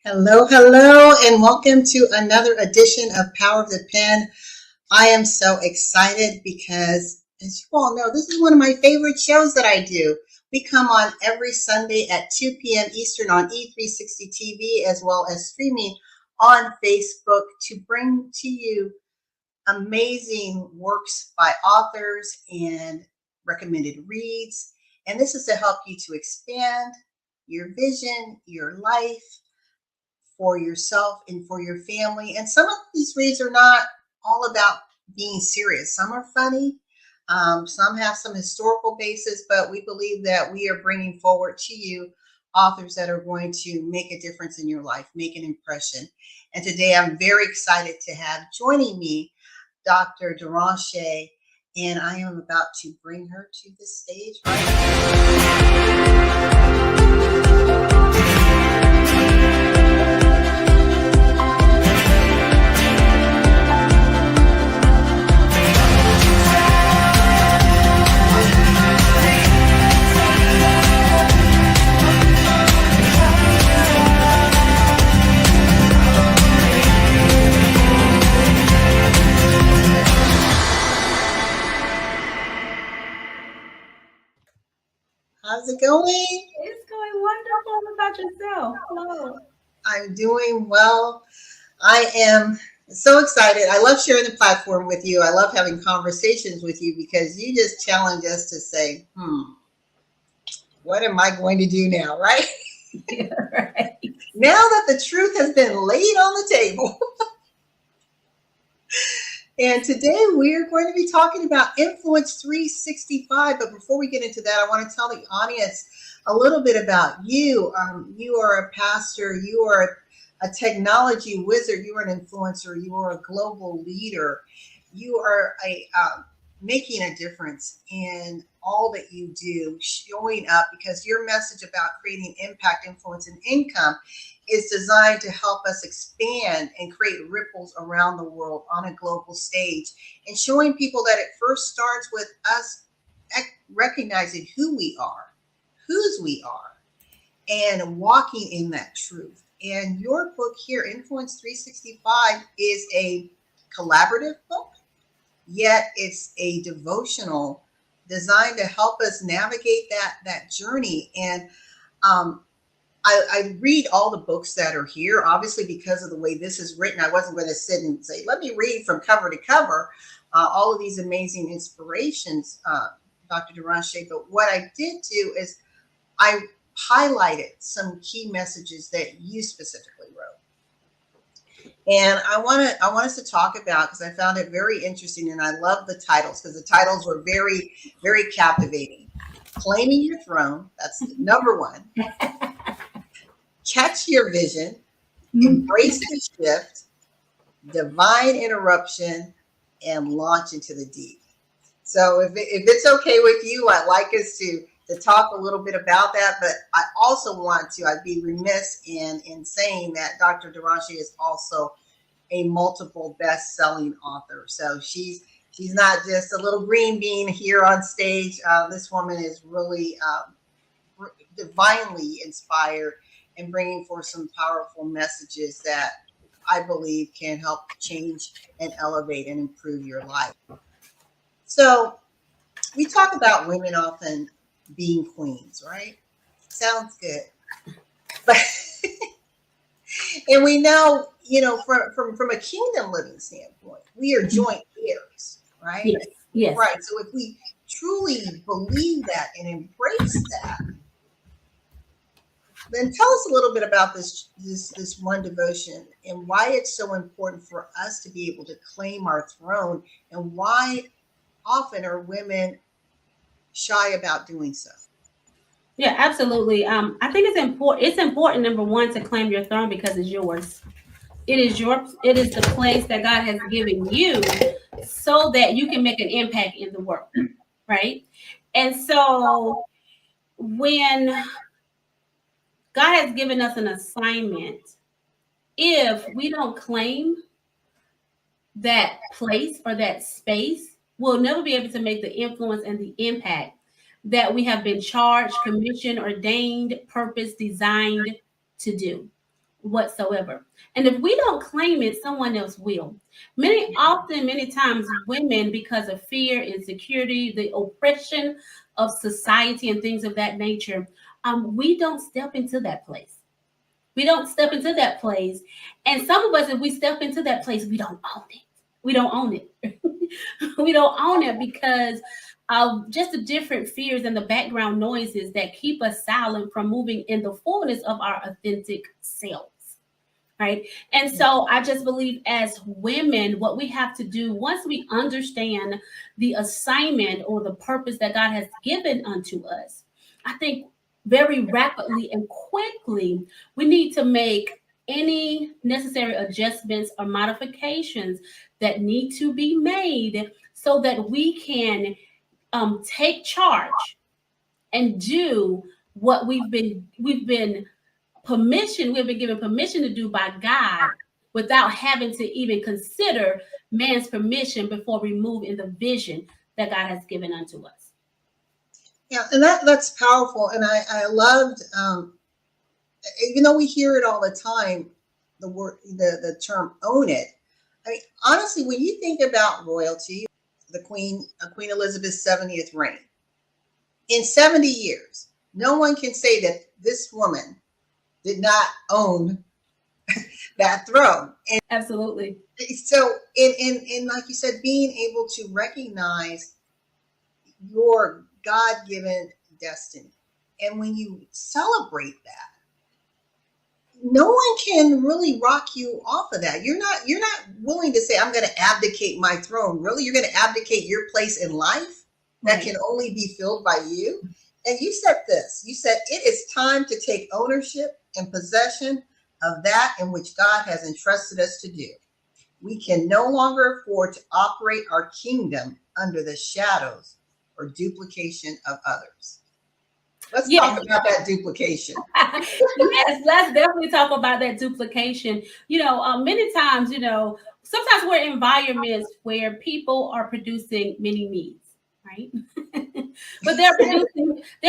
Hello, hello, and welcome to another edition of Power of the Pen. I am so excited because, as you all know, this is one of my favorite shows that I do. We come on every Sunday at 2 p.m. Eastern on E360 TV, as well as streaming on Facebook to bring to you amazing works by authors and recommended reads. And this is to help you to expand your vision, your life, for yourself and for your family. And some of these reads are not all about being serious. Some are funny. Some have some historical basis, but we believe that we are bringing forward to you authors that are going to make a difference in your life, make an impression. And today I'm very excited to have joining me Dr. Derashay, and I am about to bring her to the stage right now. How's it going? It's going wonderful. How about yourself? Hello. I'm doing well. I am so excited. I love sharing the platform with you. I love having conversations with you because you just challenge us to say, what am I going to do now, right? Yeah, right. Now that the truth has been laid on the table. And today we're going to be talking about Influence 365. But before we get into that, I want to tell the audience a little bit about you. You are a pastor. You are a technology wizard. You are an influencer. You are a global leader. You are making a difference in all that you do, showing up because your message about creating impact, influence, and income is designed to help us expand and create ripples around the world on a global stage, and showing people that it first starts with us recognizing who we are, whose we are, and walking in that truth. And your book here, Influence 365, is a collaborative book, yet it's a devotional designed to help us navigate that journey. And I read all the books that are here. Obviously, because of the way this is written, I wasn't going to sit and say, let me read from cover to cover all of these amazing inspirations, Dr. Derashay. But what I did do is I highlighted some key messages that you specifically wrote. And I want us to talk about, because I found it very interesting, and I love the titles because the titles were very, very captivating. Claiming Your Throne, that's number one. Catch Your Vision, Embrace the Shift, Divine Interruption, and Launch into the Deep. So if it's okay with you, I'd like us to talk a little bit about that. But I also want to, I'd be remiss in saying that Dr. Derashay is also a multiple best-selling author. So she's not just a little green bean here on stage. This woman is really divinely inspired and bringing forth some powerful messages that I believe can help change and elevate and improve your life. So we talk about women often being queens, right? Sounds good. But and we know, from a kingdom living standpoint, we are joint heirs, right? Yes. Yes. Right. So if we truly believe that and embrace that, then tell us a little bit about this one devotion and why it's so important for us to be able to claim our throne, and why often are women shy about doing so. Yeah, absolutely. I think it's important. It's important, number one, to claim your throne because it's yours. It is the place that God has given you so that you can make an impact in the world, right? And so when God has given us an assignment, if we don't claim that place or that space, we'll never be able to make the influence and the impact that we have been charged, commissioned, ordained, purpose, designed to do. whatsoever. And if we don't claim it, someone else will. Many times, women, because of fear, insecurity, the oppression of society, and things of that nature, we don't step into that place. We don't step into that place. And some of us, if we step into that place, we don't own it. We don't own it. We don't own it because of just the different fears and the background noises that keep us silent from moving in the fullness of our authentic selves. Right. And so I just believe as women, what we have to do once we understand the assignment or the purpose that God has given unto us, I think very rapidly and quickly, we need to make any necessary adjustments or modifications that need to be made so that we can take charge and do what we've been given permission to do by God without having to even consider man's permission before we move in the vision that God has given unto us. Yeah, and that's powerful. And I loved, even though we hear it all the time, the term "own it." I mean, honestly, when you think about royalty, the Queen Elizabeth's 70th reign, in 70 years, no one can say that this woman did not own that throne. And Absolutely. so, in like you said, being able to recognize your God-given destiny, and when you celebrate that, no one can really rock you off of that. You're not willing to say, I'm going to abdicate my throne. Really, you're going to abdicate your place in life that can only be filled by you. And you said this. You said it is time to take ownership and possession of that in which God has entrusted us to do. We can no longer afford to operate our kingdom under the shadows or duplication of others. Let's talk about that duplication. Yes, let's definitely talk about that duplication. Many times, sometimes we're in environments where people are producing mini me's, right? But they're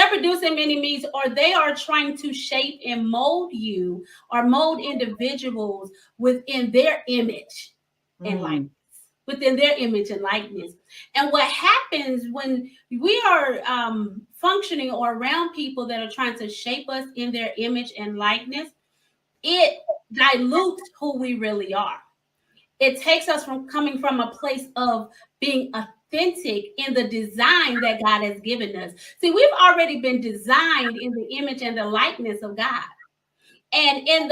producing mini me's, or they are trying to shape and mold you or mold individuals within their image and likeness. Within their image and likeness. And what happens when we are functioning or around people that are trying to shape us in their image and likeness, it dilutes who we really are. It takes us from coming from a place of being authentic in the design that God has given us. See, we've already been designed in the image and the likeness of God. And in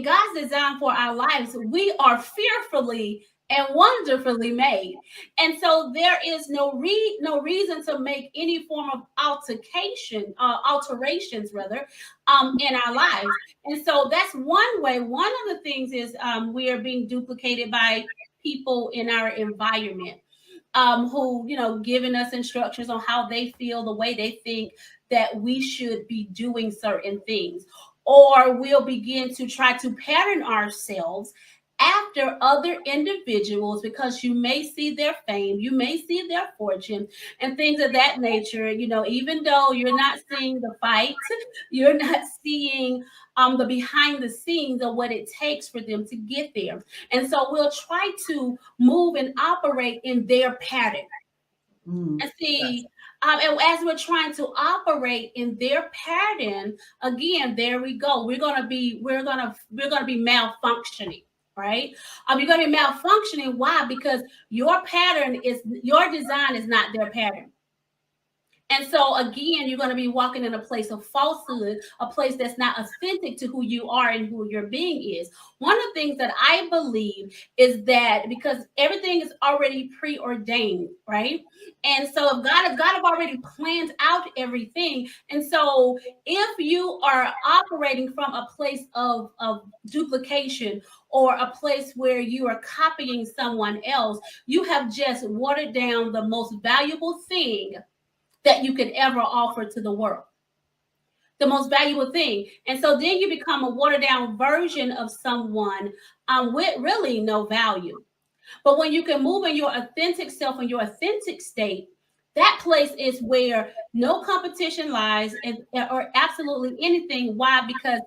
God's design for our lives, we are fearfully and wonderfully made. And so there is no reason to make any form of alterations in our lives. And so that's one way. One of the things is we are being duplicated by people in our environment. Who giving us instructions on how they feel, the way they think that we should be doing certain things, or we'll begin to try to pattern ourselves after other individuals because you may see their fame, you may see their fortune, and things of that nature. Even though you're not seeing the fight, you're not seeing the behind the scenes of what it takes for them to get there. And so we'll try to move and operate in their pattern. And see, and as we're trying to operate in their pattern, again, there we go. We're gonna be malfunctioning, right? You're gonna be malfunctioning. Why? Because your design is not their pattern. And so again, you're going to be walking in a place of falsehood, a place that's not authentic to who you are and who your being is. One of the things that I believe is that because everything is already preordained, right? And so if God have already planned out everything. And so if you are operating from a place of duplication or a place where you are copying someone else, you have just watered down the most valuable thing that you could ever offer to the world. The most valuable thing. And so then you become a watered down version of someone with really no value. But when you can move in your authentic self and your authentic state, that place is where no competition lies or absolutely anything. Why? Because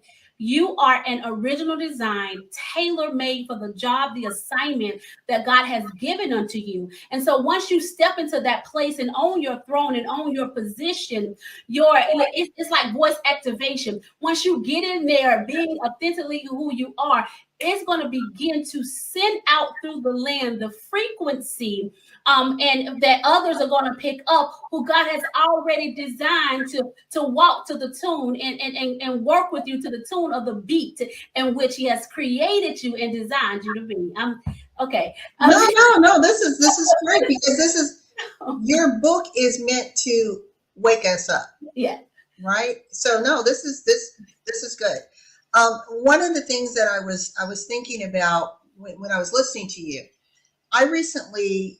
You are an original design, tailor-made for the job, the assignment that God has given unto you. And so once you step into that place and own your throne and own your position, it's like voice activation. Once you get in there, being authentically who you are, it's going to begin to send out through the land the frequency, and that others are going to pick up, who God has already designed to walk to the tune and work with you to the tune of the beat in which He has created you and designed you to be. Okay. No. This is great, because this is, your book is meant to wake us up. Yeah. Right. So no, this is good. One of the things that I was thinking about when I was listening to you, I recently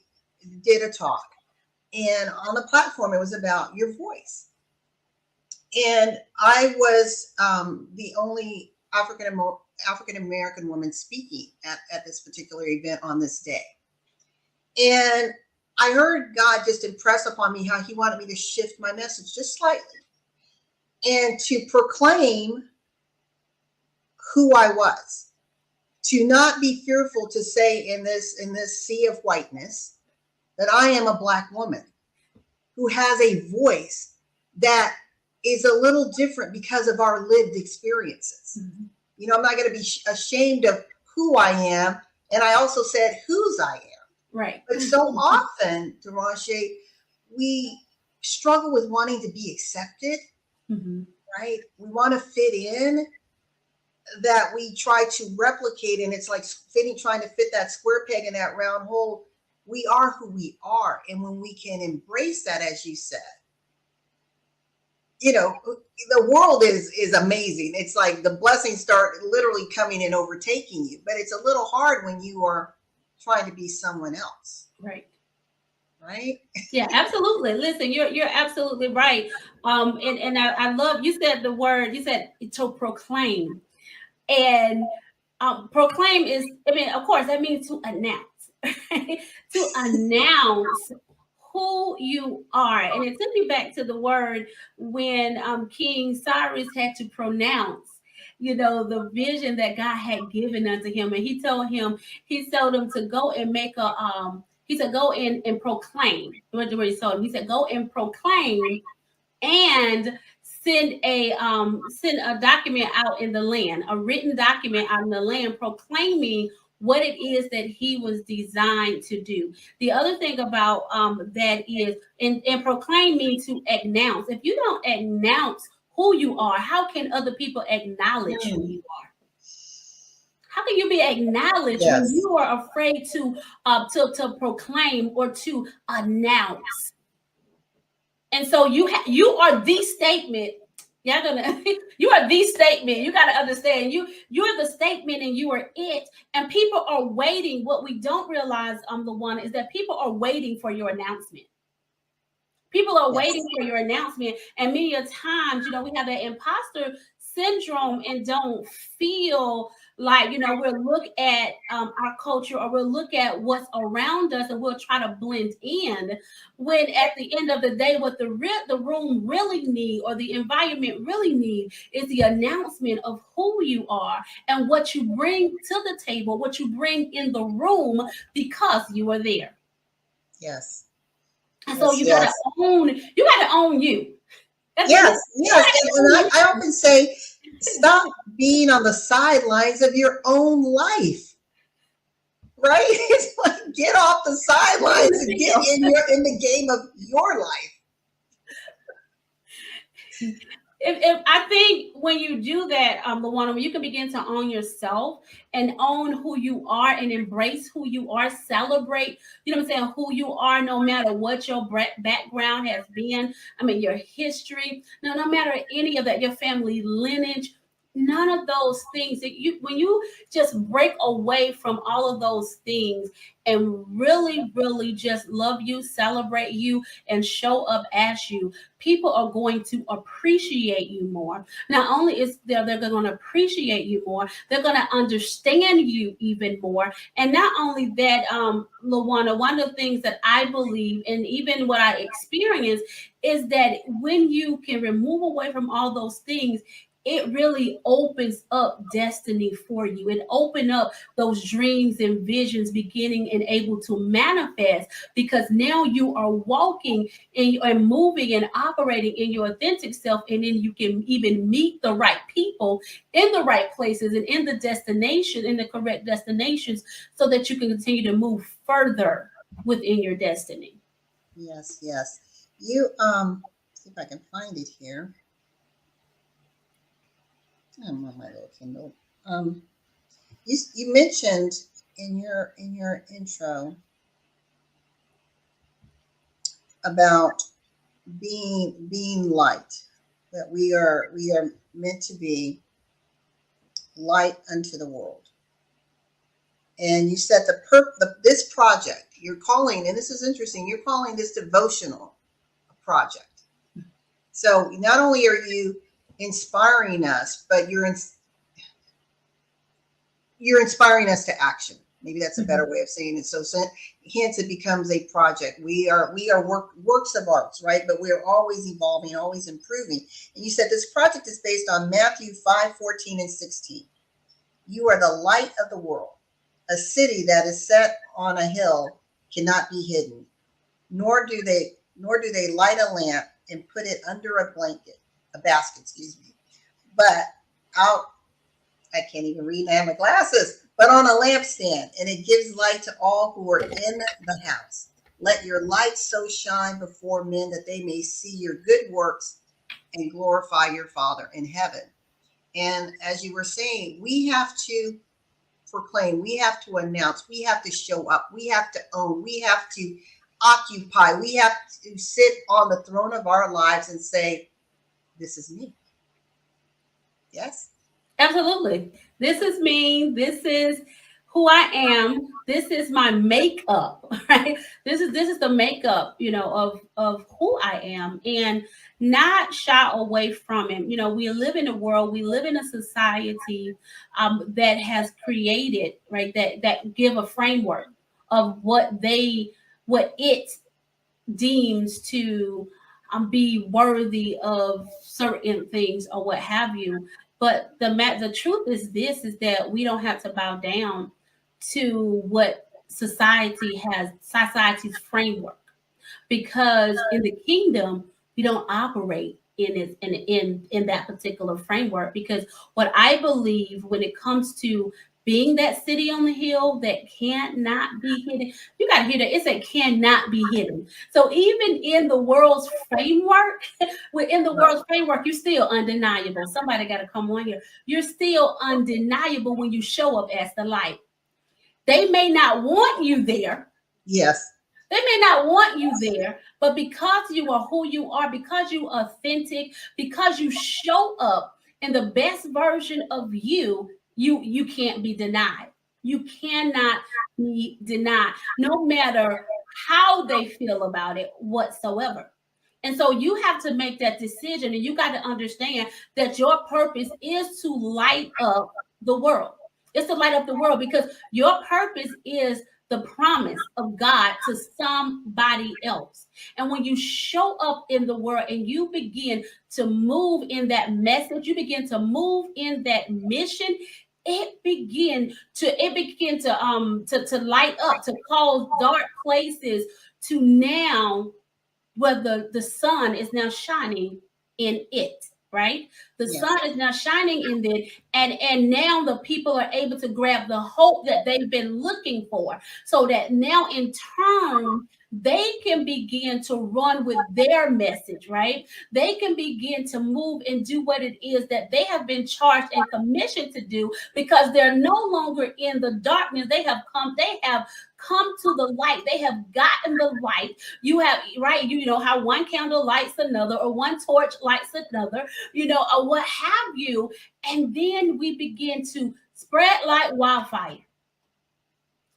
did a talk, and on the platform it was about your voice, and I was the only African American woman speaking at this particular event on this day, and I heard God just impress upon me how He wanted me to shift my message just slightly, and to proclaim who I was, to not be fearful to say in this sea of whiteness that I am a Black woman who has a voice that is a little different because of our lived experiences. Mm-hmm. You know, I'm not going to be ashamed of who I am, and I also said whose I am. Right. But so often, Derashay, we struggle with wanting to be accepted. Mm-hmm. Right? We want to fit in, that we try to replicate, and it's like trying to fit that square peg in that round hole. We are who we are, and when we can embrace that, as you said, you know, the world is amazing. It's like the blessings start literally coming and overtaking you, but it's a little hard when you are trying to be someone else. Right. Right? Yeah, absolutely. Listen, you're absolutely right. And I love, you said the word, you said to proclaim. And proclaim is, I mean, of course, that means to announce, to announce who you are. And it took me back to the word when King Cyrus had to pronounce, you know, the vision that God had given unto him. And he told him to go and make he said, go in and proclaim. What he told him? He said, go and proclaim and send a document out in the land, a written document out in the land, proclaiming what it is that he was designed to do. The other thing about that is, and proclaiming, to announce. If you don't announce who you are, how can other people acknowledge who you are? How can you be acknowledged when you are afraid to proclaim or to announce? And so you are the statement. You are the statement. You got to understand, you're the statement, and you are it. And people are waiting. What we don't realize, LaWanna, is that people are waiting for your announcement. People are waiting for your announcement. And many a times, you know, we have that imposter syndrome and don't feel like, you know, we'll look at our culture, or we'll look at what's around us, and we'll try to blend in, when at the end of the day, what the room really need, or the environment really need, is the announcement of who you are and what you bring to the table, what you bring in the room, because you are there. Yes. And so you gotta own you. Yes. And I often say, stop being on the sidelines of your own life. Right? It's like, get off the sidelines and get in the game of your life. If I think when you do that, LaWanna, when you can begin to own yourself and own who you are and embrace who you are, celebrate, you know what I'm saying, who you are, no matter what your background has been. I mean, your history, no matter any of that, your family lineage, none of those things that when you just break away from all of those things and really, really just love you, celebrate you, and show up as you, people are going to appreciate you more. Not only is they're going to appreciate you more, they're going to understand you even more. And not only that, LaWanna, one of the things that I believe, and even what I experience, is that when you can remove away from all those things, it really opens up destiny for you. It open up those dreams and visions beginning and able to manifest, because now you are walking and moving and operating in your authentic self, and then you can even meet the right people in the right places and in the destination, in the correct destinations, so that you can continue to move further within your destiny. Yes, yes. You see if I can find it here. I'm on my little Kindle. Um, you mentioned in your intro about being light, that we are meant to be light unto the world. And you said this project you're calling, and this is interesting, you're calling this devotional a project. So not only are you inspiring us, but you're inspiring us to action. Maybe that's a better way of saying it. So hence it becomes a project. We are works of arts, right? But we are always evolving, always improving. And you said this project is based on Matthew 5:14 and 16. You are the light of the world. A city that is set on a hill cannot be hidden, nor do they light a lamp and put it under a basket, excuse me, but out. I can't even read. I have my glasses, but on a lampstand, and it gives light to all who are in the house. Let your light so shine before men that they may see your good works and glorify your Father in heaven. And as you were saying, we have to proclaim, we have to announce, we have to show up, we have to own, we have to occupy, we have to sit on the throne of our lives and say, this is me. Yes? Absolutely. This is me. This is who I am. This is my makeup, right? This is the makeup, of who I am, and not shy away from it. We live in a world, we live in a society that has created, right, that give a framework of what it deems to be worthy of certain things or what have you. But the truth is this, is that we don't have to bow down to what society's framework, because in the kingdom we don't operate in that particular framework. Because what I believe, when it comes to being that city on the hill that cannot be hidden, you got to hear that, it's a cannot be hidden. So even in the world's framework, within the Right. world's framework, you're still undeniable. Somebody got to come on here. You're still undeniable when you show up as the light. They may not want you there, Yes. they may not want you there, but because you are who you are, because you are authentic, because you show up in the best version of you, you can't be denied. You cannot be denied, no matter how they feel about it whatsoever. And so you have to make that decision, and you got to understand that your purpose is to light up the world. It's to light up the world, because your purpose is the promise of God to somebody else. And when you show up in the world and you begin to move in that message, you begin to move in that mission, it begin to light up, to cause dark places to now, where the sun is now shining in it, right? The sun Yes. is now shining in it, and now the people are able to grab the hope that they've been looking for, so that now in turn they can begin to run with their message, right? They can begin to move and do what it is that they have been charged and commissioned to do, because they're no longer in the darkness. They have come to the light. They have gotten the light. You have, right, you know how one candle lights another, or one torch lights another, or what have you. And then we begin to spread like wildfire,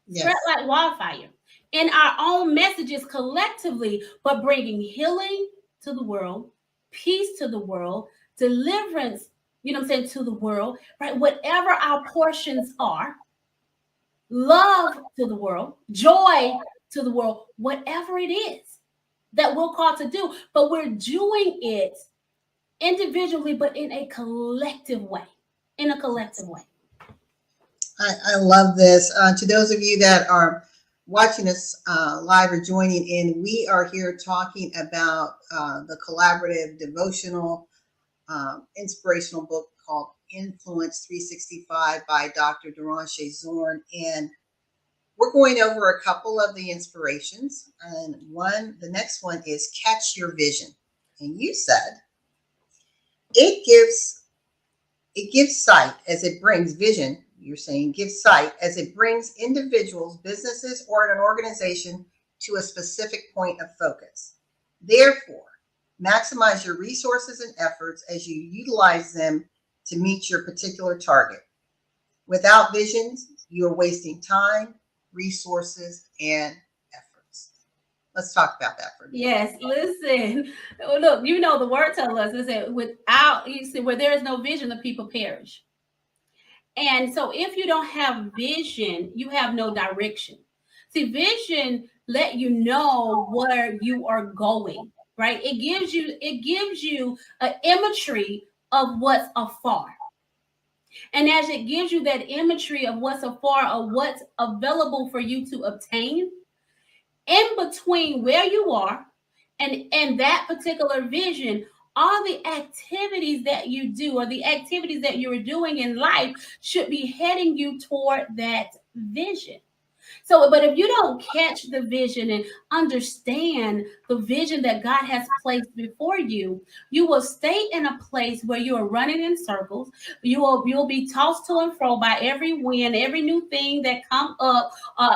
spread Yes. like wildfire in our own messages collectively, but bringing healing to the world, peace to the world, deliverance, what I'm saying, to the world, right? Whatever our portions are, love to the world, joy to the world, whatever it is that we're called to do, but we're doing it individually, but in a collective way. In a collective way. I love this. To those of you that are watching us live or joining in, we are here talking about the collaborative devotional inspirational book called Influence 365 by Dr. Derashay. And we're going over a couple of the inspirations. And the next one is Catch Your Vision. And you said, it gives sight as it brings vision. You're saying gives sight as it brings individuals, businesses, or an organization to a specific point of focus. Therefore, maximize your resources and efforts as you utilize them to meet your particular target. Without visions, you're wasting time, resources, and efforts. Let's talk about that for a minute. Yes, listen. Look, you know the word tells us is that without you see where there is no vision, the people perish. And so if you don't have vision, you have no direction. See, vision let you know where you are going, right? It gives you an imagery of what's afar. And as it gives you that imagery of what's afar, of what's available for you to obtain, in between where you are and that particular vision, all the activities that you do or the activities that you're doing in life should be heading you toward that vision. So, but if you don't catch the vision and understand the vision that God has placed before you, you will stay in a place where you are running in circles. You'll be tossed to and fro by every wind, every new thing that come up,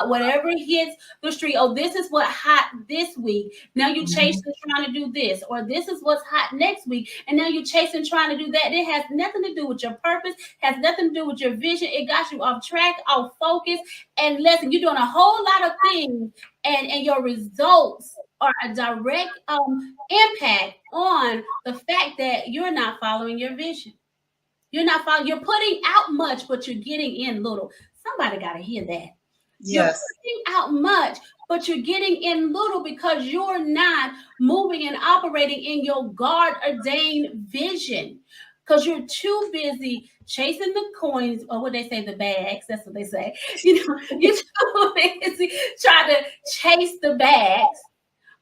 whatever hits the street. Oh, this is what hot this week. Now you chasing trying to do this, or this is what's hot next week, and now you're chasing trying to do that. It has nothing to do with your purpose, has nothing to do with your vision. It got you off track, off focus. And listen, you're doing a whole lot of things, and your results are a direct impact on the fact that you're not following your vision. You're putting out much, but you're getting in little. Somebody got to hear that. You're Yes. putting out much, but you're getting in little because you're not moving and operating in your God ordained vision. Because you're too busy chasing the coins, or what they say, the bags. That's what they say. You know, you're too busy trying to chase the bags.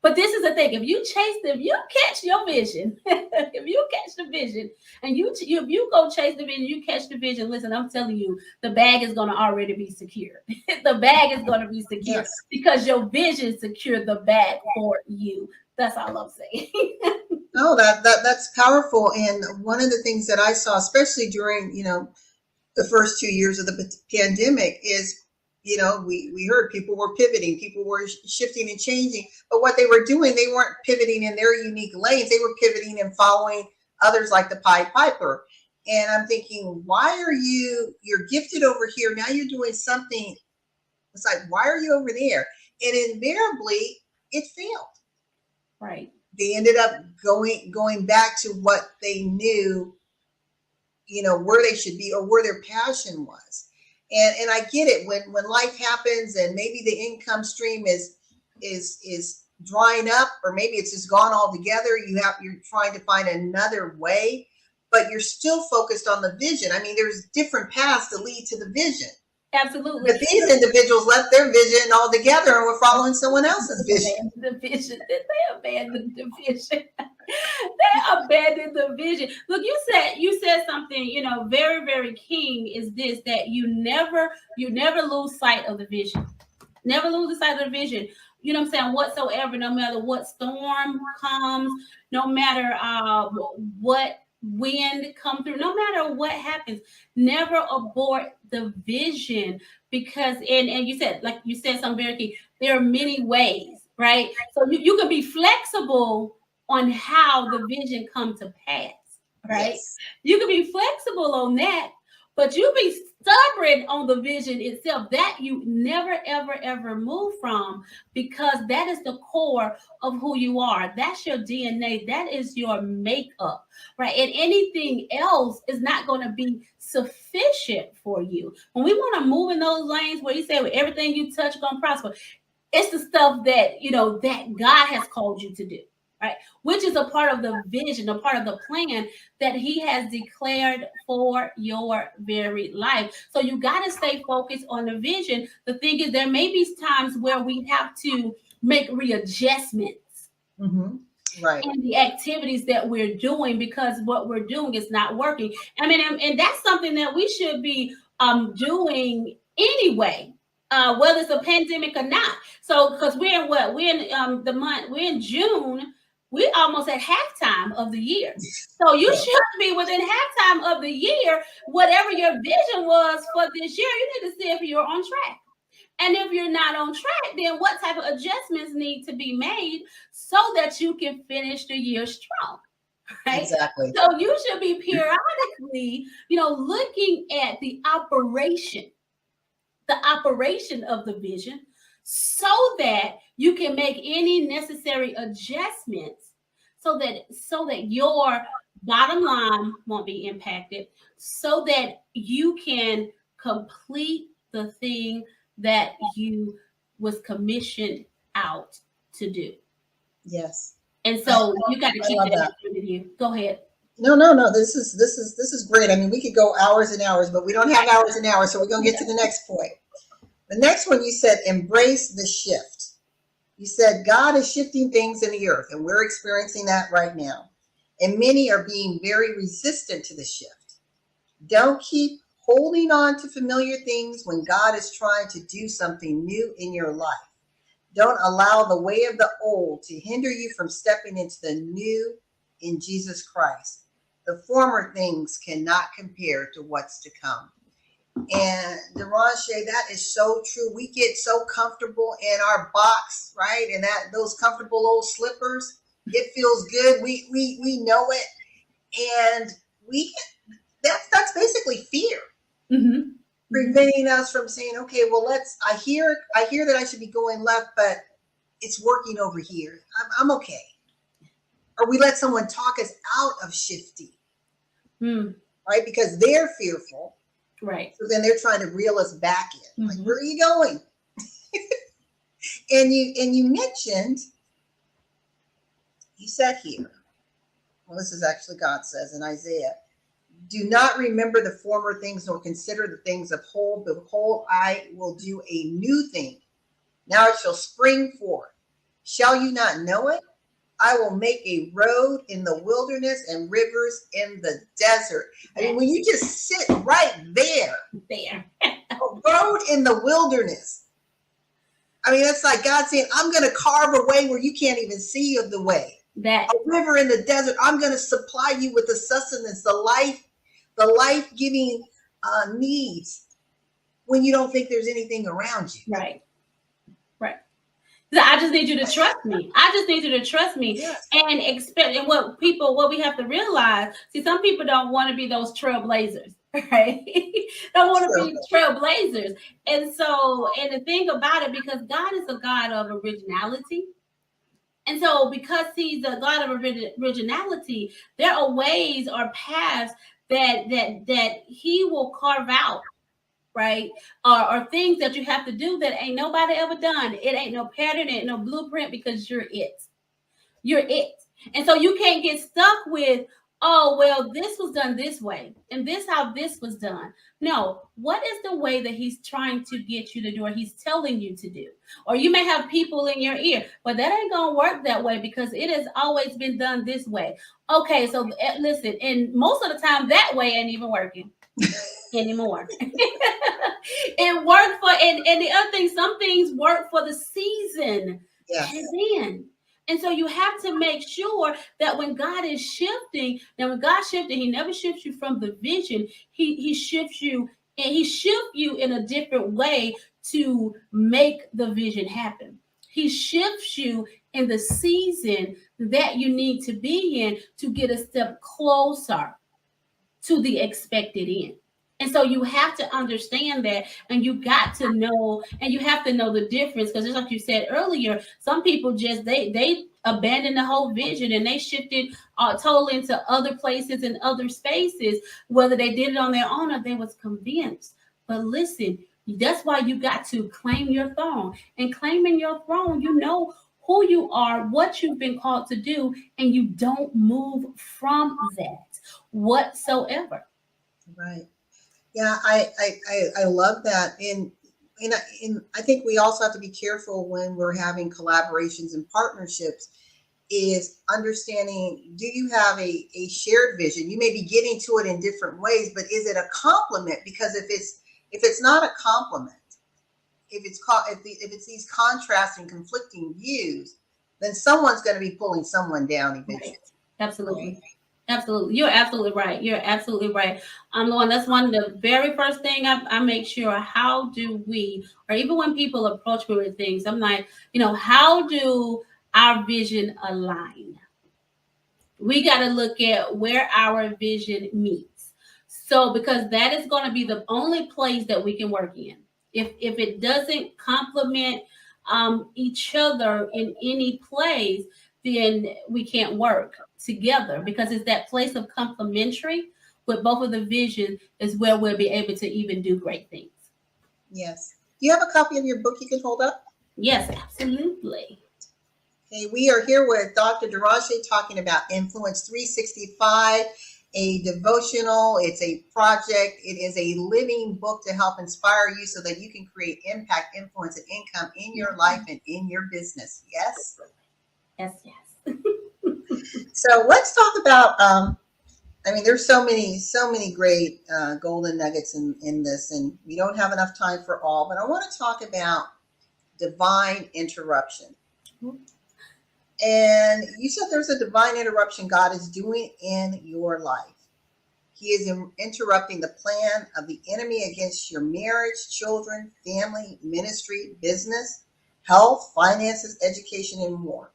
But this is the thing: if you catch your vision, if you catch the vision, and if you go chase the vision, you catch the vision. Listen, I'm telling you, the bag is going to already be secure. The bag is going to be secure Yes. because your vision secured the bag for you. That's all I'm saying. No, that's powerful. And one of the things that I saw, especially during, the first 2 years of the pandemic is, we heard people were pivoting, people were shifting and changing, but what they were doing, they weren't pivoting in their unique lanes. They were pivoting and following others like the Pied Piper. And I'm thinking, you're gifted over here. Now you're doing something. It's like, why are you over there? And invariably it failed. Right. They ended up going back to what they knew, where they should be or where their passion was. And I get it when life happens and maybe the income stream is drying up, or maybe it's just gone altogether. You're trying to find another way, but you're still focused on the vision. I mean, there's different paths to lead to the vision. Absolutely. But these individuals left their vision altogether and were following someone else's vision. They abandoned the vision. They abandoned the vision. Look, you said something, very, very key is this, that you never lose sight of the vision. Never lose the sight of the vision. You know what I'm saying? Whatsoever, no matter what storm comes, no matter what wind come through, no matter what happens, never abort the vision, because and you said something very key. There are many ways, right? So you can be flexible on how the vision come to pass, right? Yes. You can be flexible on that, but you be stubborn on the vision itself, that you never, ever, ever move from, because that is the core of who you are. That's your DNA. That is your makeup, right? And anything else is not going to be sufficient for you. When we want to move in those lanes where you say with everything you touch going to prosper, it's the stuff that, that God has called you to do. right? Which is a part of the vision, a part of the plan that he has declared for your very life. So you got to stay focused on the vision. The thing is, there may be times where we have to make readjustments Mm-hmm. Right. in the activities that we're doing because what we're doing is not working. I mean, and that's something that we should be doing anyway, whether it's a pandemic or not. So, because we're in what? We're in the month, we're in June, we're almost at halftime of the year. So you Yeah. should be within halftime of the year, whatever your vision was for this year, you need to see if you're on track. And if you're not on track, then what type of adjustments need to be made so that you can finish the year strong, right? Exactly. So you should be periodically, looking at the operation of the vision so that you can make any necessary adjustments so that your bottom line won't be impacted, so that you can complete the thing that you was commissioned out to do. Yes. And so you got to I keep love that that. in you. Go ahead. No, no, no. This is great. I mean, we could go hours and hours, but we don't have hours and hours, so we're gonna get to the next point. The next one you said embrace the shift. You said God is shifting things in the earth, and we're experiencing that right now. And many are being very resistant to the shift. Don't keep holding on to familiar things when God is trying to do something new in your life. Don't allow the way of the old to hinder you from stepping into the new in Jesus Christ. The former things cannot compare to what's to come. And Derashay, that is so true. We get so comfortable in our box, right? And that those comfortable old slippers. It feels good. We know it, and we that's basically fear Mm-hmm. preventing us from saying, okay, well, I hear that I should be going left, but it's working over here. I'm okay. Or we let someone talk us out of shifting, Mm, right? Because they're fearful. right. So then they're trying to reel us back in. Like, Mhm. where are you going? And you mentioned, you said here, well, this is actually God says in Isaiah, do not remember the former things nor consider the things of old. Behold, I will do a new thing. Now it shall spring forth. Shall you not know it? I will make a road in the wilderness and rivers in the desert. I mean, when you just sit right there, There. a road in the wilderness. I mean, it's like God saying, I'm going to carve a way where you can't even see of the way. That. A river in the desert. I'm going to supply you with the sustenance, the life-giving needs when you don't think there's anything around you. Right. Right. So I just need you to trust me. I just need you to trust me. Yes. And expect. And what we have to realize. See, some people don't want to be those trailblazers, right? Don't want to be trailblazers. And the thing about it, because God is a God of originality. And so, because he's a God of originality, there are ways or paths that he will carve out, right? Or things that you have to do that ain't nobody ever done. It ain't no pattern, it ain't no blueprint, because you're it. You're it. And so you can't get stuck with, oh, well, this was done this way, and this how this was done. No, what is the way that he's trying to get you to do, or he's telling you to do? Or you may have people in your ear, but that ain't gonna work that way because it has always been done this way. Okay, so listen, and most of the time that way ain't even working anymore. It worked for, and the other thing, some things work for the season. Yes. And so you have to make sure that when God is shifting, now when God shifting, he never shifts you from the vision. He shifts you, and he shifts you in a different way to make the vision happen. He shifts you in the season that you need to be in to get a step closer to the expected end. And so you have to understand that, and you got to know, and you have to know the difference, because just like you said earlier, some people just they abandoned the whole vision and they shifted totally into other places and other spaces, whether they did it on their own or they was convinced. But listen, that's why you got to claim your throne. And claiming your throne, you know who you are, what you've been called to do, and you don't move from that whatsoever. Right. Yeah, I love that. And I think we also have to be careful when we're having collaborations and partnerships is understanding, do you have a shared vision? You may be getting to it in different ways, but is it a compliment? Because if it's not a compliment, if it's these contrasting, conflicting views, then someone's going to be pulling someone down Right. eventually, right? Absolutely. Absolutely. You're absolutely right. You're absolutely right. Lauren, that's one of the very first thing I make sure. How do we, or even when people approach me with things, I'm like, how do our vision align? We got to look at where our vision meets. So, because that is going to be the only place that we can work in. If it doesn't complement each other in any place, then we can't work together because it's that place of complementary with both of the vision is where we'll be able to even do great things. Yes. Do you have a copy of your book you can hold up? Yes, absolutely. Okay, we are here with Dr. Derashay talking about Influence 365, a devotional. It's a project. It is a living book to help inspire you so that you can create impact, influence, and income in your life and in your business. Yes? Yes, yes. So let's talk about, there's so many great golden nuggets in this, and we don't have enough time for all, but I want to talk about divine interruption. And you said there's a divine interruption God is doing in your life. He is interrupting the plan of the enemy against your marriage, children, family, ministry, business, health, finances, education, and more.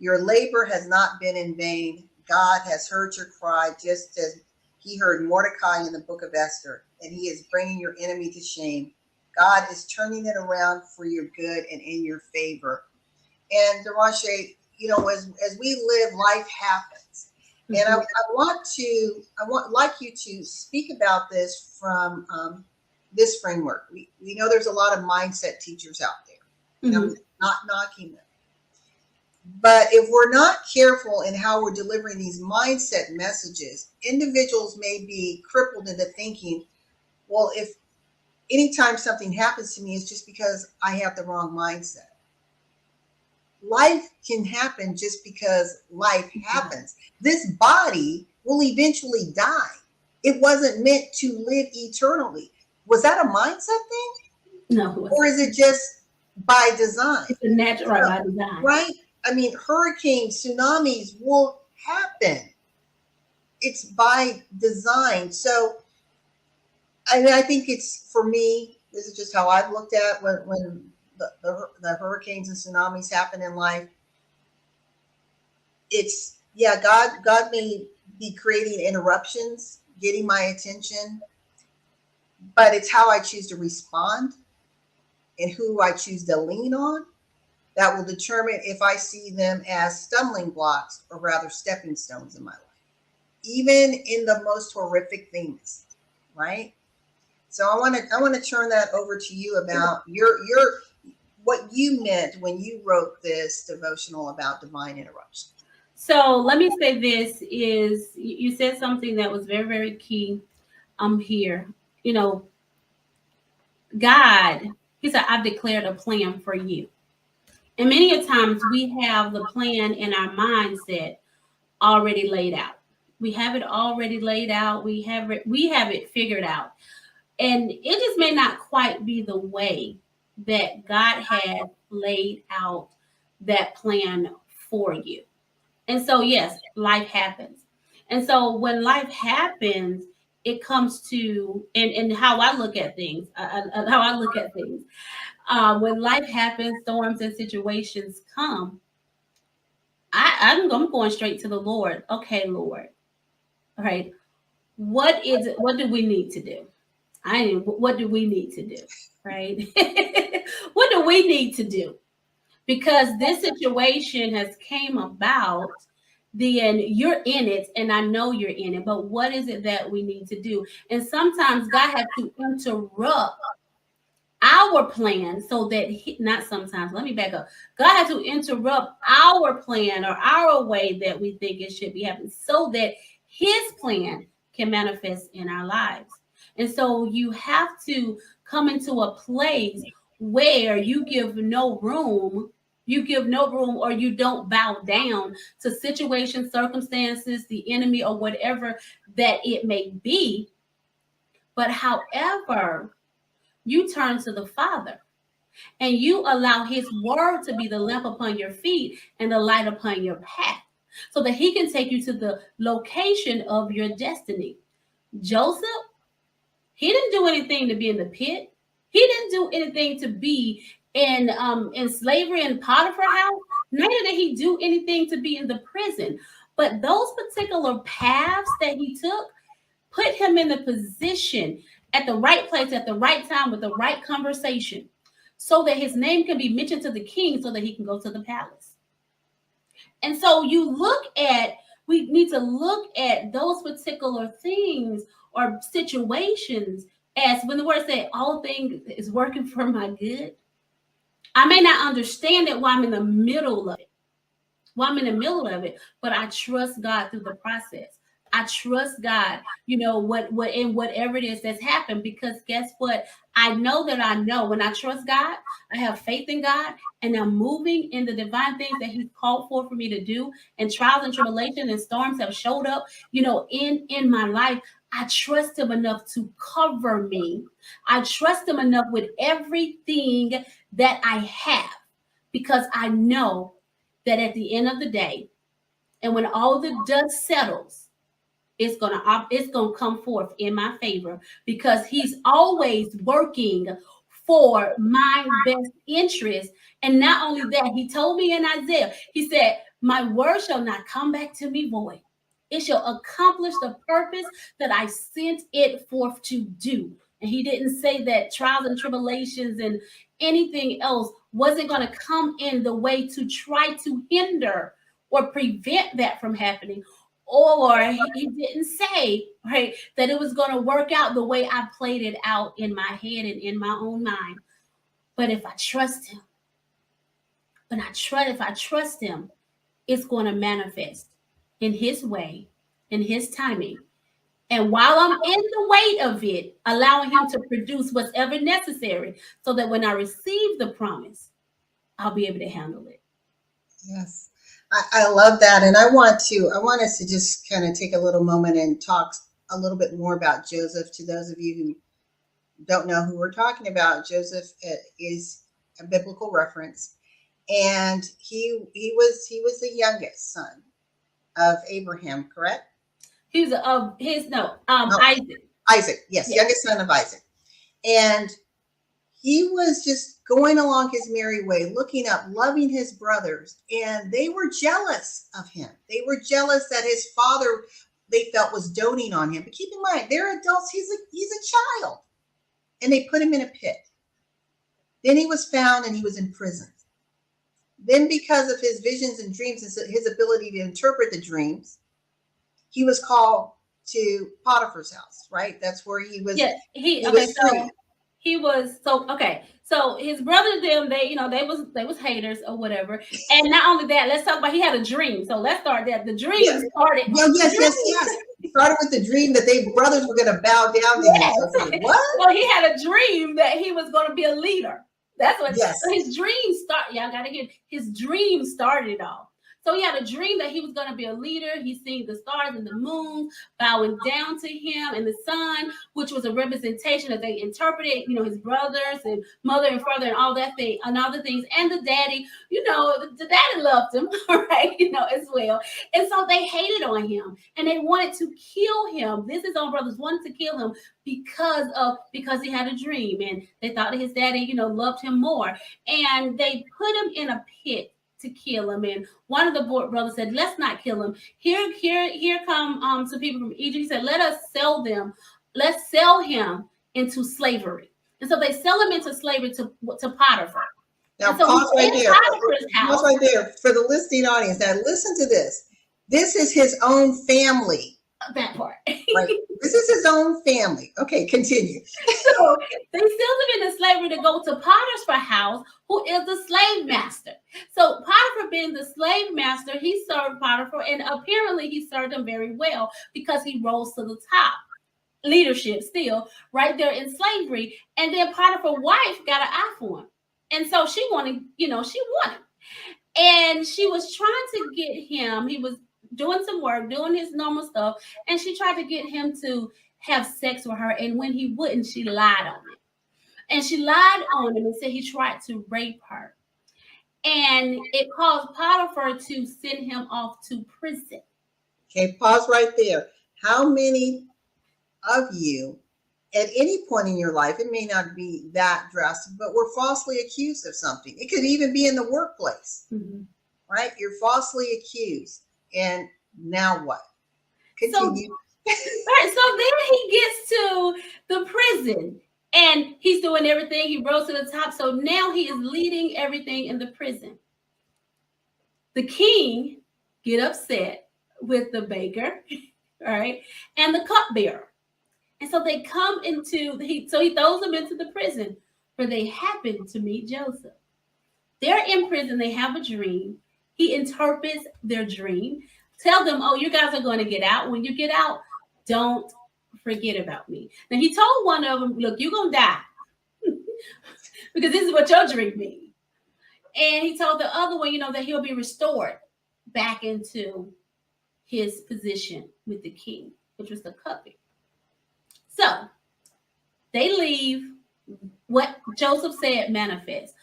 Your labor has not been in vain. God has heard your cry just as he heard Mordecai in the book of Esther, and he is bringing your enemy to shame. God is turning it around for your good and in your favor. And Derashay, as we live, life happens. And I want like you to speak about this from this framework. We know there's a lot of mindset teachers out there, and I'm not knocking them. But if we're not careful in how we're delivering these mindset messages, individuals may be crippled into thinking, well, if anytime something happens to me, it's just because I have the wrong mindset. Life can happen just because life happens. This body will eventually die. It wasn't meant to live eternally. Was that a mindset thing? No. Or is it just by design? It's a natural by design. Right? Hurricanes, tsunamis will happen. It's by design. So, I think it's, for me, this is just how I've looked at when the hurricanes and tsunamis happen in life. It's, yeah, God may be creating interruptions, getting my attention, but it's how I choose to respond and who I choose to lean on that will determine if I see them as stumbling blocks or rather stepping stones in my life, even in the most horrific things, right? So I want to turn that over to you about your what you meant when you wrote this devotional about divine interruption. So let me say this is you said something that was very, very key here. God, he said, I've declared a plan for you. And many a times we have the plan in our mindset already laid out. We have it already laid out. We have it figured out. And it just may not quite be the way that God had laid out that plan for you. And so, yes, life happens. And so when life happens, it comes to, and how I look at things, when life happens, storms and situations come, I'm going straight to the Lord. Okay, Lord. All right. What do we need to do? What do we need to do? Right? What do we need to do? Because this situation has came about, then you're in it, and I know you're in it, but what is it that we need to do? And sometimes God has to interrupt our plan so that not sometimes, let me back up. God had to interrupt our plan or our way that we think it should be happening so that his plan can manifest in our lives. And so you have to come into a place where you give no room or you don't bow down to situations, circumstances, the enemy, or whatever that it may be. But however, you turn to the Father and you allow his word to be the lamp upon your feet and the light upon your path so that he can take you to the location of your destiny. Joseph, he didn't do anything to be in the pit. He didn't do anything to be in slavery in Potiphar's house. Neither did he do anything to be in the prison. But those particular paths that he took put him in the position at the right place at the right time with the right conversation so that his name can be mentioned to the king so that he can go to the palace. And so we need to look at those particular things or situations as when the word said all things is working for my good. I may not understand it while I'm in the middle of it. But I trust God through the process. I trust God, what in whatever it is that's happened, because guess what? I know when I trust God, I have faith in God, and I'm moving in the divine things that He's called for me to do. And trials and tribulations and storms have showed up, in my life. I trust Him enough to cover me. I trust Him enough with everything that I have, because I know that at the end of the day, and when all the dust settles, it's gonna come forth in my favor, because he's always working for my best interest. And not only that, he told me in Isaiah, he said, my word shall not come back to me void. It shall accomplish the purpose that I sent it forth to do. And he didn't say that trials and tribulations and anything else wasn't going to come in the way to try to hinder or prevent that from happening. Or he didn't say, right, that it was going to work out the way I played it out in my head and in my own mind. But if I trust him, if I trust him, it's going to manifest in his way, in his timing. And while I'm in the weight of it, allowing him to produce whatever necessary so that when I receive the promise, I'll be able to handle it. Yes. I love that. And I want us to just kind of take a little moment and talk a little bit more about Joseph. To those of you who don't know who we're talking about, Joseph is a biblical reference. And he was the youngest son of Abraham, correct? He's Isaac. Isaac, yes, youngest son of Isaac. And he was just going along his merry way, looking up, loving his brothers, and they were jealous of him. They were jealous that his father, they felt, was doting on him. But keep in mind, they're adults. He's a child. And they put him in a pit. Then he was found and he was imprisoned. Then because of his visions and dreams and his ability to interpret the dreams, he was called to Potiphar's house, right? That's where he was. Yeah, So his brothers, they was haters or whatever. And not only that, let's talk about, he had a dream. So let's start there. The dream started. Well, yes. It started with the dream that they brothers were going to bow down to him. So like, what? Well, he had a dream that he was going to be a leader. That's what. Yes. So his dream started. Y'all got to get his dream started it all. So he had a dream that he was going to be a leader. He seen the stars and the moon bowing down to him, and the sun, which was a representation that they interpreted, his brothers and mother and father and all that thing and other things. And the daddy, the daddy loved him, right? As well. And so they hated on him and they wanted to kill him. His own brothers wanted to kill him because he had a dream, and they thought that his daddy, loved him more. And they put him in a pit to kill him. And one of the brothers said, let's not kill him. Here come some people from Egypt. He said, let us sell them. Let's sell him into slavery. And so they sell him into slavery to Potiphar. Now pause right there. Pause right there for the listening audience. Now listen to this. This is his own family. That part. Right. This is his own family. Okay, continue. So they still him into slavery to go to Potiphar's house, who is the slave master. So Potiphar, being the slave master, he served Potiphar, and apparently he served him very well because he rose to the top leadership still right there in slavery. And then Potiphar's wife got an eye for him, and so she wanted, she wanted, and she was trying to get him. He was doing some work, doing his normal stuff, and she tried to get him to have sex with her. And when he wouldn't, she lied on him. And she lied on him and said he tried to rape her. And it caused Potiphar to send him off to prison. Okay, pause right there. How many of you at any point in your life, it may not be that drastic, but were falsely accused of something? It could even be in the workplace, right? You're falsely accused. And now what? Continue. So then he gets to the prison and he's doing everything. He rose to the top. So now he is leading everything in the prison. The king get upset with the baker, right? And the cupbearer. And so they come so he throws them into the prison where they happen to meet Joseph. They're in prison. They have a dream. He interprets their dream. Tell them, oh, you guys are going to get out. When you get out, don't forget about me. Now, he told one of them, look, you're going to die because this is what your dream means. And he told the other one, that he'll be restored back into his position with the king, which was the cupbearer. So they leave. What Joseph said manifests.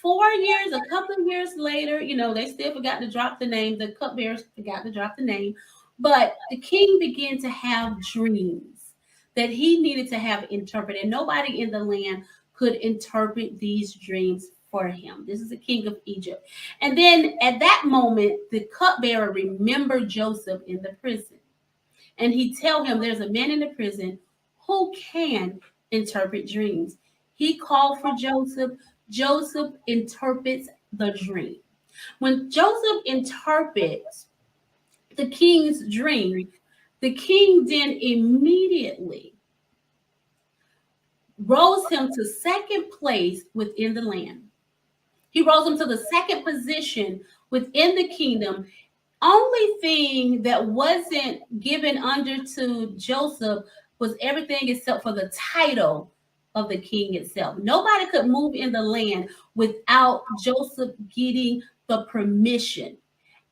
4 years, a couple of years later, they still forgot to drop the name. The cupbearers forgot to drop the name. But the king began to have dreams that he needed to have interpreted. Nobody in the land could interpret these dreams for him. This is the king of Egypt. And then at that moment, the cupbearer remembered Joseph in the prison. And he tell him there's a man in the prison who can interpret dreams. He called for Joseph. Joseph interprets the dream. When Joseph interprets the king's dream, the king then immediately rose him to second place within the land. He rose him to the second position within the kingdom. Only thing that wasn't given under to Joseph was everything except for the title of the king itself. Nobody could move in the land without Joseph getting the permission.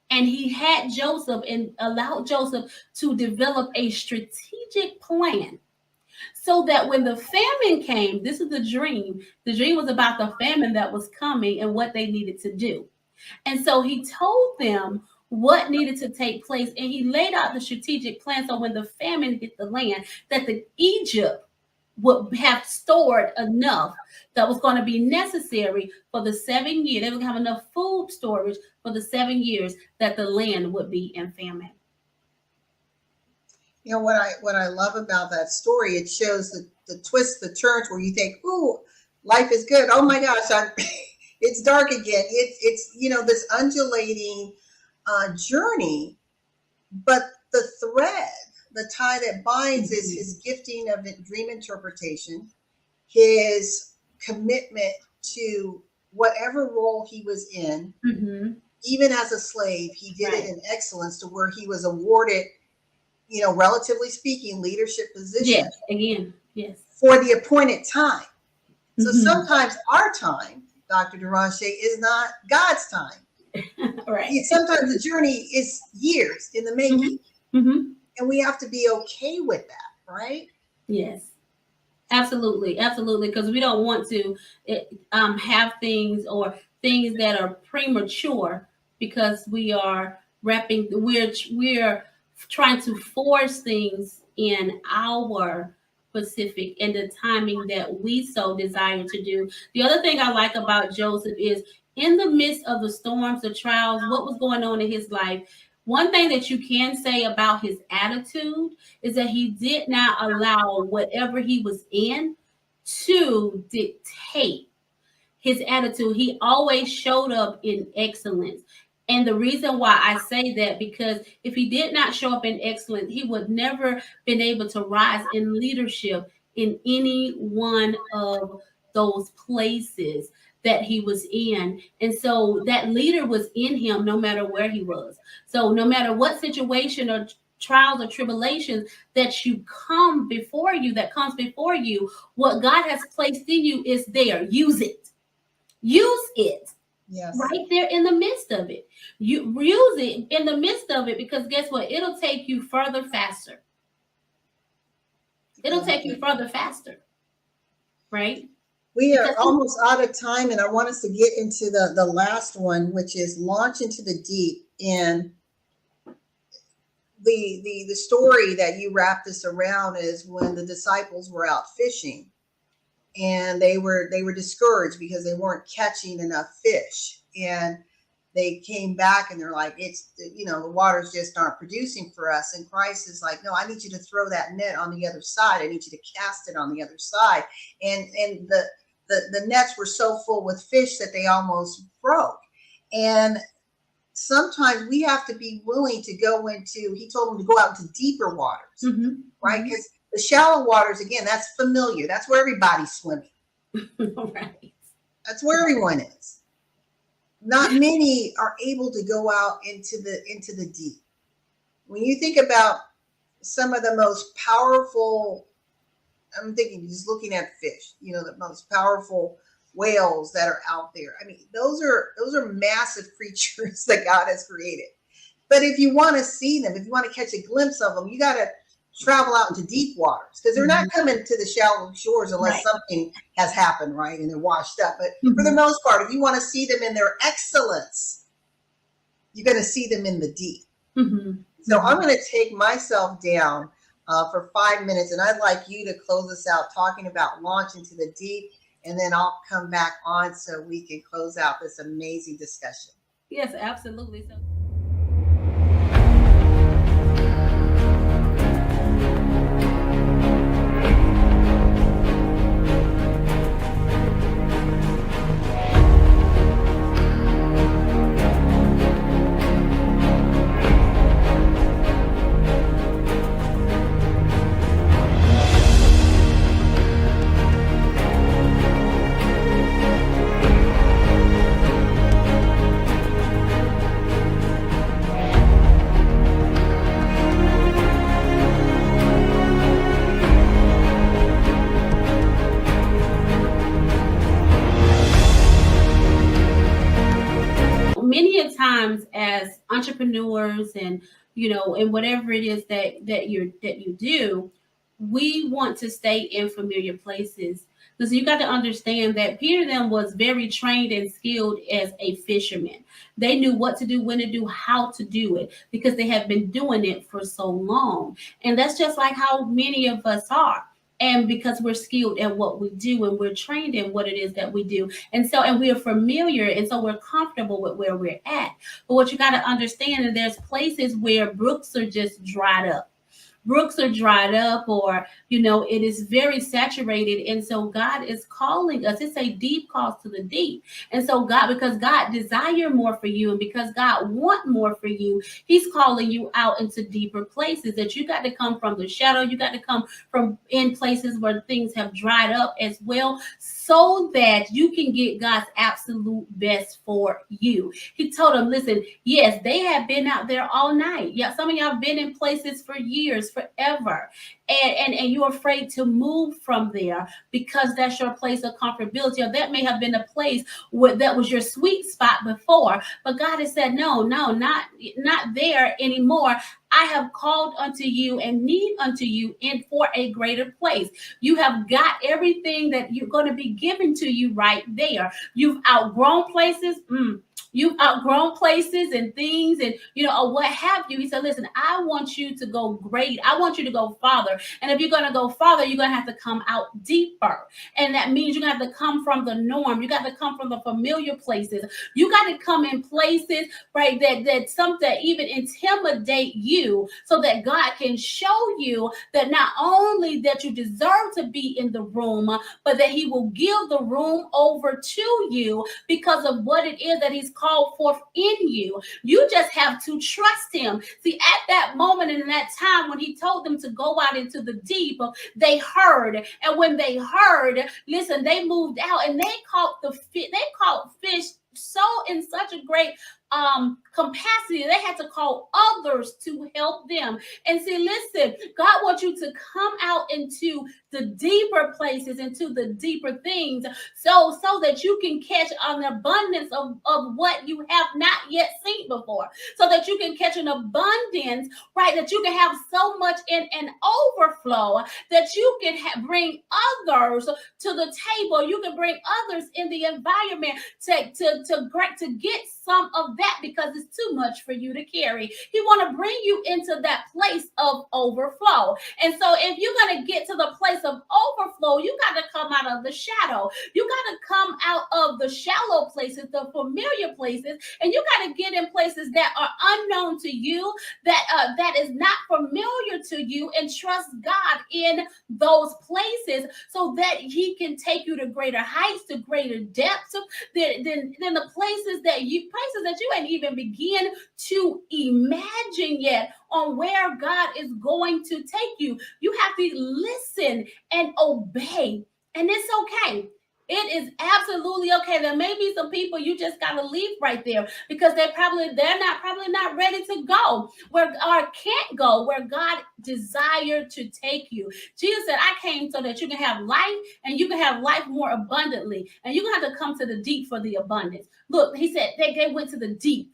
And he had Joseph and allowed Joseph to develop a strategic plan so that when the famine came, this is the dream. The dream was about the famine that was coming and what they needed to do. And so he told them what needed to take place, and he laid out the strategic plan so when the famine hit the land, that the Egypt would have stored enough that was going to be necessary for the 7 years. They would have enough food storage for the 7 years that the land would be in famine. What I love about that story, it shows the twists, the turns where you think, "Ooh, life is good. Oh my gosh, it's dark again." It's this undulating journey, but the thread, the tie that binds is his gifting of dream interpretation, his commitment to whatever role he was in. Even as a slave, he did it in excellence to where he was awarded, relatively speaking, leadership position. Yes. For the appointed time. So sometimes our time, Dr. Derashay, is not God's time. Right. Sometimes the journey is years in the making. And we have to be okay with that, right? Yes, absolutely. Because we don't want to have things that are premature because we're trying to force things in our specific and the timing that we so desire to do. The other thing I like about Joseph is in the midst of the storms, the trials, what was going on in his life, one thing that you can say about his attitude is that he did not allow whatever he was in to dictate his attitude. He always showed up in excellence. And the reason why I say that, because if he did not show up in excellence, he would never been able to rise in leadership in any one of those places that he was in. And so that leader was in him no matter where he was. So no matter what situation or trials or tribulations that comes before you, what God has placed in you is there. Use it. Use it Yes. right there in the midst of it. You use it in the midst of it, because guess what? It'll take you further faster. It'll take you further faster, right? We are Because almost out of time, and I want us to get into the last one, which is launch into the deep. And the story that you wrap this around is when the disciples were out fishing, and they were discouraged because they weren't catching enough fish, and they came back and they're like, it's, the waters just aren't producing for us. And Christ is like, no, I need you to throw that net on the other side. I need you to cast it on the other side. And the nets were so full with fish that they almost broke. And sometimes we have to be willing to go into, he told them to go out into deeper waters, right? Because the shallow waters, again, that's familiar. That's where everybody's swimming. right. That's where everyone is. Not many are able to go out into the deep. When you think about some of the most powerful, I'm thinking just looking at fish, the most powerful whales that are out there. I mean, those are massive creatures that God has created. But if you want to see them, if you want to catch a glimpse of them, you got to travel out into deep waters, because they're not coming to the shallow shores unless something has happened, right? And they're washed up. But for the most part, if you want to see them in their excellence, you're going to see them in the deep. So I'm going to take myself down for 5 minutes, and I'd like you to close us out talking about launch into the deep, and then I'll come back on so we can close out this amazing discussion. Yes, absolutely. So many a times as entrepreneurs, and and whatever it is that you do, we want to stay in familiar places. Because you got to understand that Peter then was very trained and skilled as a fisherman. They knew what to do, when to do, how to do it, because they have been doing it for so long. And that's just like how many of us are. And because we're skilled at what we do, and we're trained in what it is that we do. And we are familiar, and so we're comfortable with where we're at. But what you got to understand is there's places where brooks are just dried up. Brooks are dried up, or it is very saturated. And so God is calling us. It's a deep calls to the deep. And so because God desire more for you, and because God want more for you, he's calling you out into deeper places, that you got to come from the shadow. You got to come from in places where things have dried up as well, so that you can get God's absolute best for you. He told them, listen, yes, they have been out there all night. Yeah, some of y'all have been in places for years, forever. And you're afraid to move from there because that's your place of comfortability, or that may have been a place where that was your sweet spot before. But God has said, no, not there anymore. I have called unto you and need unto you in for a greater place. You have got everything that you're going to be given to you right there. You've outgrown places. You've outgrown places and things, and or what have you. He said, listen, I want you to go great. I want you to go farther. farther. And if you're going to go farther, you're going to have to come out deeper. And that means you're going to have to come from the norm. You got to come from the familiar places. You got to come in places, right, that something even intimidate you, so that God can show you that not only that you deserve to be in the room, but that he will give the room over to you because of what it is that he's called forth in you. You just have to trust him. See, at that moment and in that time when he told them to go out into the deep, they heard. And when they heard, listen, they moved out and they caught fish so in such a great capacity, they had to call others to help them. And see, listen, God wants you to come out into the deeper places, into the deeper things, so that you can catch an abundance of what you have not yet seen before, so that you can catch an abundance, right, that you can have so much in an overflow that you can bring others to the table. You can bring others in the environment to get some of that, because it's too much for you to carry. He want to bring you into that place of overflow. And so if you're going to get to the place of overflow, you got to come out of the shadow. You got to come out of the shallow places, the familiar places, and you got to get in places that are unknown to you, that is not familiar to you, and trust God in those places so that he can take you to greater heights, to greater depths than the places that you ain't even begin to imagine yet on where God is going to take you. You have to listen and obey, and it's okay. It is absolutely okay. There may be some people you just gotta leave right there because they're probably not ready to go where or can't go where God desired to take you. Jesus said, "I came so that you can have life and you can have life more abundantly, and you're gonna have to come to the deep for the abundance." Look, he said they went to the deep.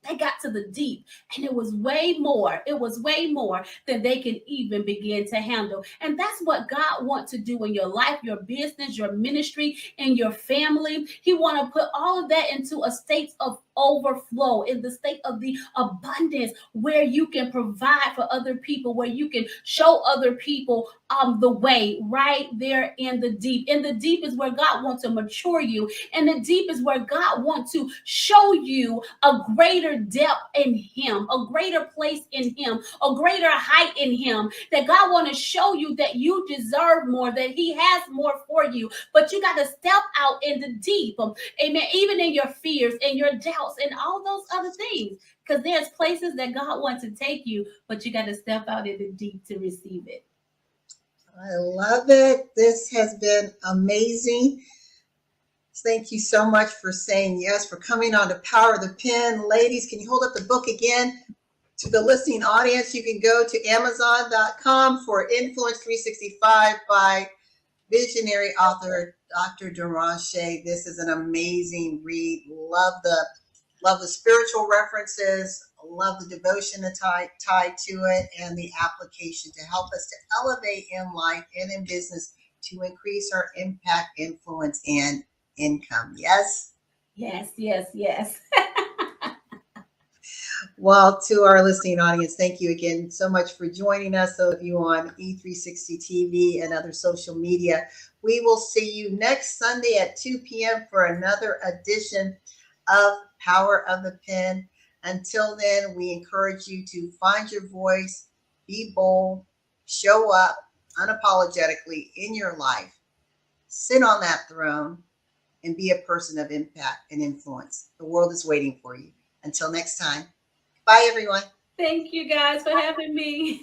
They got to the deep, and it was way more. It was way more than they can even begin to handle. And that's what God wants to do in your life, your business, your ministry, and your family. He wants to put all of that into a state of overflow, in the state of the abundance, where you can provide for other people, where you can show other people the way, right there in the deep. In the deep is where God wants to mature you. And the deep is where God wants to show you a greater depth in him, a greater place in him, a greater height in him, that God wants to show you that you deserve more, that he has more for you. But you got to step out in the deep. Amen. Even in your fears and your doubts and all those other things, because there's places that God wants to take you, but you got to step out in the deep to receive it. I love it. This has been amazing. Thank you so much for saying yes, for coming on to Power of the Pen. Ladies, can you hold up the book again to the listening audience? You can go to Amazon.com for Influence 365 by visionary author Dr. Derashay. This is an amazing read. Love the spiritual references. Love the devotion tied to it, and the application to help us to elevate in life and in business to increase our impact, influence, and income. Yes? Yes, yes, yes. Well, to our listening audience, thank you again so much for joining us. So if you on E360 TV and other social media, we will see you next Sunday at 2 p.m. for another edition of Power of the Pen. Until then, we encourage you to find your voice, be bold, show up unapologetically in your life, sit on that throne, and be a person of impact and influence. The world is waiting for you. Until next time, bye, everyone. Thank you guys for having me.